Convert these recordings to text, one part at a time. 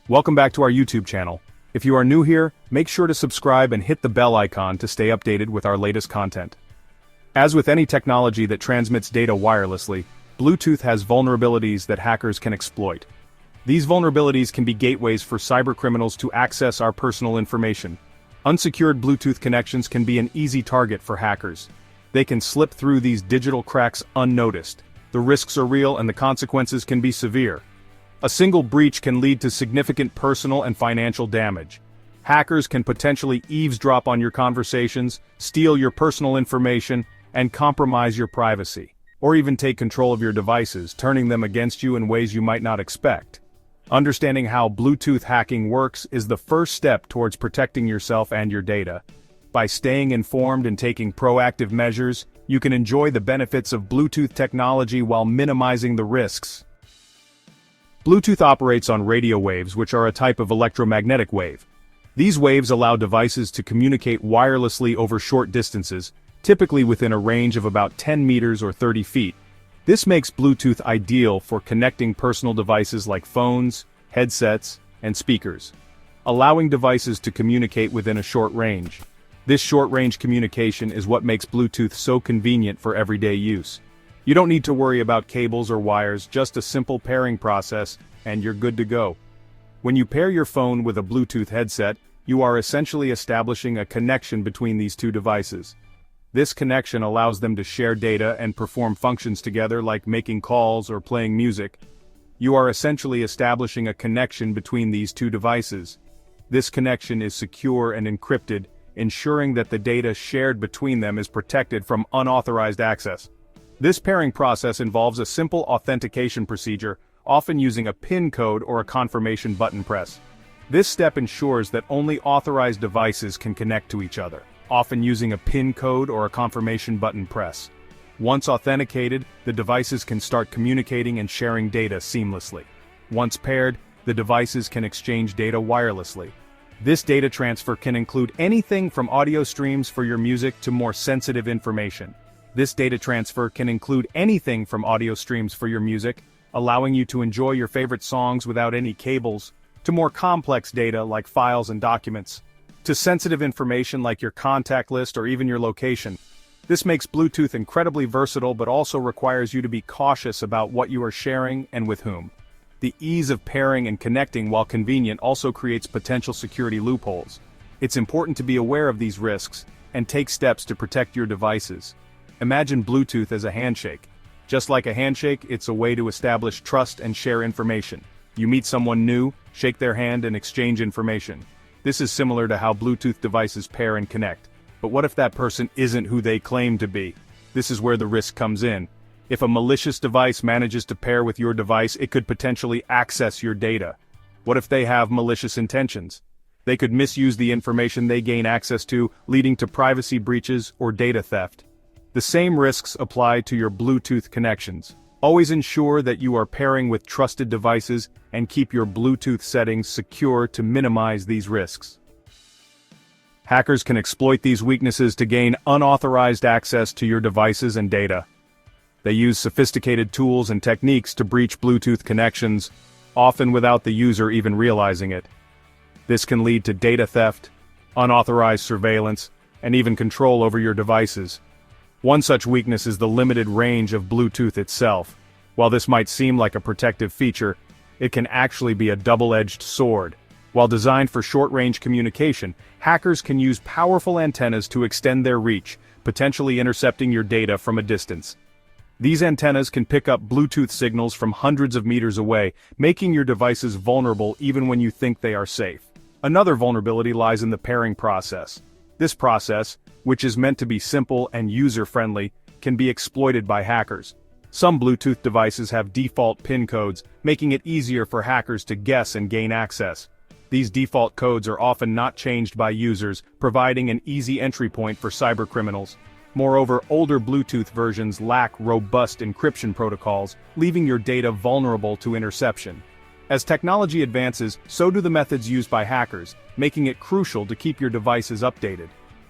Welcome back to our YouTube channel. If you are new here, make sure to subscribe and hit the bell icon to stay updated with our latest content. As with any technology that transmits data wirelessly, Bluetooth has vulnerabilities that hackers can exploit. These vulnerabilities can be gateways for cybercriminals to access our personal information. Unsecured Bluetooth connections can be an easy target for hackers. They can slip through these digital cracks unnoticed. The risks are real and the consequences can be severe. A single breach can lead to significant personal and financial damage. Hackers can potentially eavesdrop on your conversations, steal your personal information, and compromise your privacy, or even take control of your devices, turning them against you in ways you might not expect. Understanding how Bluetooth hacking works is the first step towards protecting yourself and your data. By staying informed and taking proactive measures, you can enjoy the benefits of Bluetooth technology while minimizing the risks. Bluetooth operates on radio waves, which are a type of electromagnetic wave. These waves allow devices to communicate wirelessly over short distances, typically within a range of about 10 meters or 30 feet. This makes Bluetooth ideal for connecting personal devices like phones, headsets, and speakers, allowing devices to communicate within a short range. This short-range communication is what makes Bluetooth so convenient for everyday use. You don't need to worry about cables or wires, just a simple pairing process, and you're good to go. When you pair your phone with a Bluetooth headset, you are essentially establishing a connection between these two devices. This connection allows them to share data and perform functions together like making calls or playing music. You are essentially establishing a connection between these two devices. This connection is secure and encrypted, ensuring that the data shared between them is protected from unauthorized access. This pairing process involves a simple authentication procedure, often using a PIN code or a confirmation button press. This step ensures that only authorized devices can connect to each other, often using a PIN code or a confirmation button press. Once authenticated, the devices can start communicating and sharing data seamlessly. Once paired, the devices can exchange data wirelessly. This data transfer can include anything from audio streams for your music to more sensitive information. Allowing you to enjoy your favorite songs without any cables, to more complex data like files and documents, to sensitive information like your contact list or even your location. This makes Bluetooth incredibly versatile but also requires you to be cautious about what you are sharing and with whom. The ease of pairing and connecting while convenient also creates potential security loopholes. It's important to be aware of these risks and take steps to protect your devices. Imagine Bluetooth as a handshake. Just like a handshake, it's a way to establish trust and share information. You meet someone new, shake their hand and exchange information. This is similar to how Bluetooth devices pair and connect. But what if that person isn't who they claim to be? This is where the risk comes in. If a malicious device manages to pair with your device, it could potentially access your data. What if they have malicious intentions? They could misuse the information they gain access to, leading to privacy breaches or data theft. The same risks apply to your Bluetooth connections. Always ensure that you are pairing with trusted devices and keep your Bluetooth settings secure to minimize these risks. Hackers can exploit these weaknesses to gain unauthorized access to your devices and data. They use sophisticated tools and techniques to breach Bluetooth connections, often without the user even realizing it. This can lead to data theft, unauthorized surveillance, and even control over your devices. One such weakness is the limited range of Bluetooth itself. While this might seem like a protective feature, it can actually be a double-edged sword. While designed for short-range communication, hackers can use powerful antennas to extend their reach, potentially intercepting your data from a distance. These antennas can pick up Bluetooth signals from hundreds of meters away, making your devices vulnerable even when you think they are safe. Another vulnerability lies in the pairing process. This process, which is meant to be simple and user-friendly, can be exploited by hackers. Some Bluetooth devices have default PIN codes, making it easier for hackers to guess and gain access. These default codes are often not changed by users, providing an easy entry point for cybercriminals. Moreover, older Bluetooth versions lack robust encryption protocols, leaving your data vulnerable to interception. As technology advances, so do the methods used by hackers, making it crucial to keep your devices updated.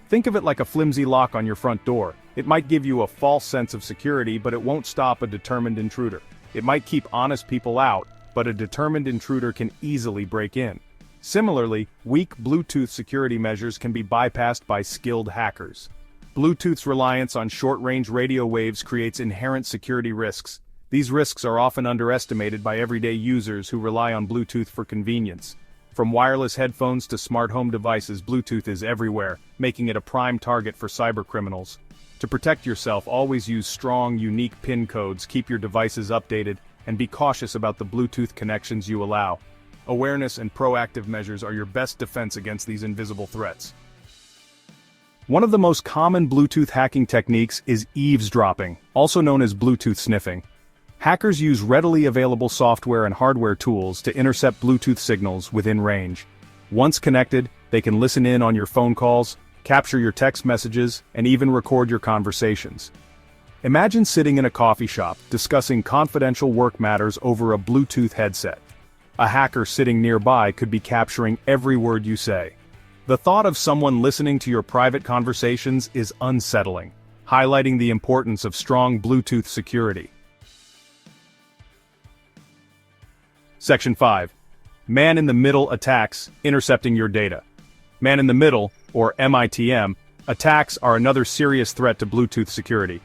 Think of it like a flimsy lock on your front door. It might give you a false sense of security, but it won't stop a determined intruder. It might keep honest people out, but a determined intruder can easily break in. Similarly, weak Bluetooth security measures can be bypassed by skilled hackers. Bluetooth's reliance on short-range radio waves creates inherent security risks. These risks are often underestimated by everyday users who rely on Bluetooth for convenience. From wireless headphones to smart home devices, Bluetooth is everywhere, making it a prime target for cybercriminals. To protect yourself, always use strong, unique PIN codes, keep your devices updated, and be cautious about the Bluetooth connections you allow. Awareness and proactive measures are your best defense against these invisible threats. One of the most common Bluetooth hacking techniques is eavesdropping, also known as Bluetooth sniffing. Hackers use readily available software and hardware tools to intercept Bluetooth signals within range. Once connected, they can listen in on your phone calls, capture your text messages, and even record your conversations. Imagine sitting in a coffee shop, discussing confidential work matters over a Bluetooth headset. A hacker sitting nearby could be capturing every word you say. The thought of someone listening to your private conversations is unsettling, highlighting the importance of strong Bluetooth security. Section 5. Man-in-the-middle attacks, intercepting your data. Man-in-the-middle, or MITM, attacks are another serious threat to Bluetooth security.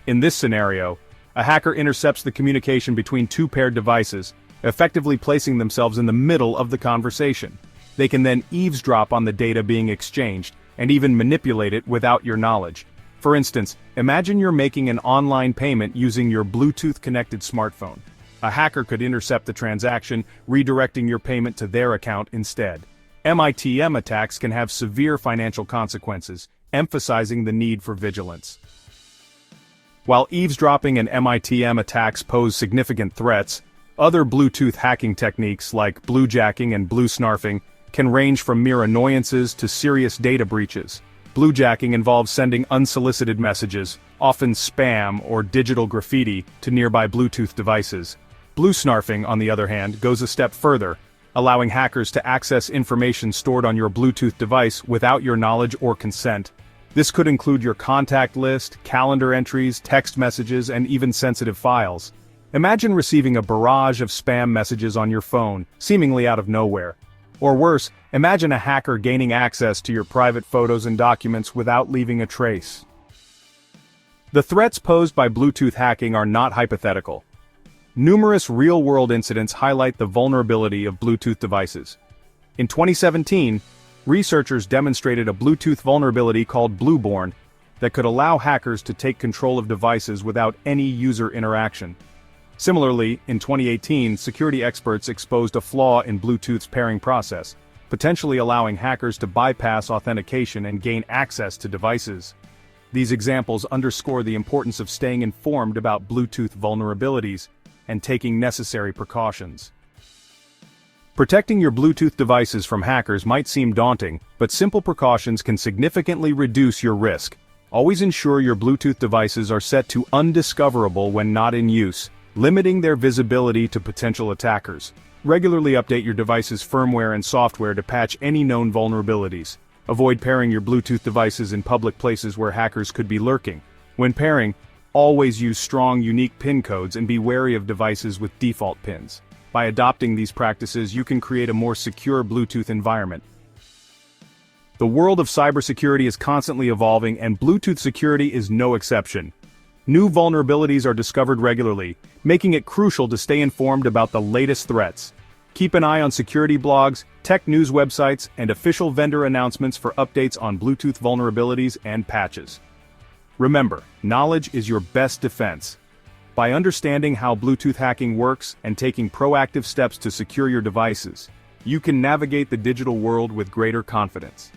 In this scenario, a hacker intercepts the communication between two paired devices, effectively placing themselves in the middle of the conversation. They can then eavesdrop on the data being exchanged, and even manipulate it without your knowledge. For instance, imagine you're making an online payment using your Bluetooth-connected smartphone. A hacker could intercept the transaction, redirecting your payment to their account instead. MITM attacks can have severe financial consequences, emphasizing the need for vigilance. While eavesdropping and MITM attacks pose significant threats, other Bluetooth hacking techniques like bluejacking and bluesnarfing can range from mere annoyances to serious data breaches. Bluejacking involves sending unsolicited messages, often spam or digital graffiti, to nearby Bluetooth devices. Bluesnarfing, on the other hand, goes a step further, allowing hackers to access information stored on your Bluetooth device without your knowledge or consent. This could include your contact list, calendar entries, text messages, and even sensitive files. Imagine receiving a barrage of spam messages on your phone, seemingly out of nowhere. Or worse, imagine a hacker gaining access to your private photos and documents without leaving a trace. The threats posed by Bluetooth hacking are not hypothetical. Numerous real-world incidents highlight the vulnerability of Bluetooth devices. In 2017, researchers demonstrated a Bluetooth vulnerability called BlueBorne that could allow hackers to take control of devices without any user interaction. Similarly, in 2018, security experts exposed a flaw in Bluetooth's pairing process, potentially allowing hackers to bypass authentication and gain access to devices. These examples underscore the importance of staying informed about Bluetooth vulnerabilities and taking necessary precautions. Protecting your Bluetooth devices from hackers might seem daunting, but simple precautions can significantly reduce your risk. Always ensure your Bluetooth devices are set to undiscoverable when not in use, limiting their visibility to potential attackers. Regularly update your device's firmware and software to patch any known vulnerabilities. Avoid pairing your Bluetooth devices in public places where hackers could be lurking. When pairing, always use strong, unique PIN codes and be wary of devices with default pins. By adopting these practices, you can create a more secure Bluetooth environment. The world of cybersecurity is constantly evolving, and Bluetooth security is no exception. New vulnerabilities are discovered regularly, making it crucial to stay informed about the latest threats. Keep an eye on security blogs, tech news websites, and official vendor announcements for updates on Bluetooth vulnerabilities and patches. Remember, knowledge is your best defense. By understanding how Bluetooth hacking works and taking proactive steps to secure your devices, you can navigate the digital world with greater confidence.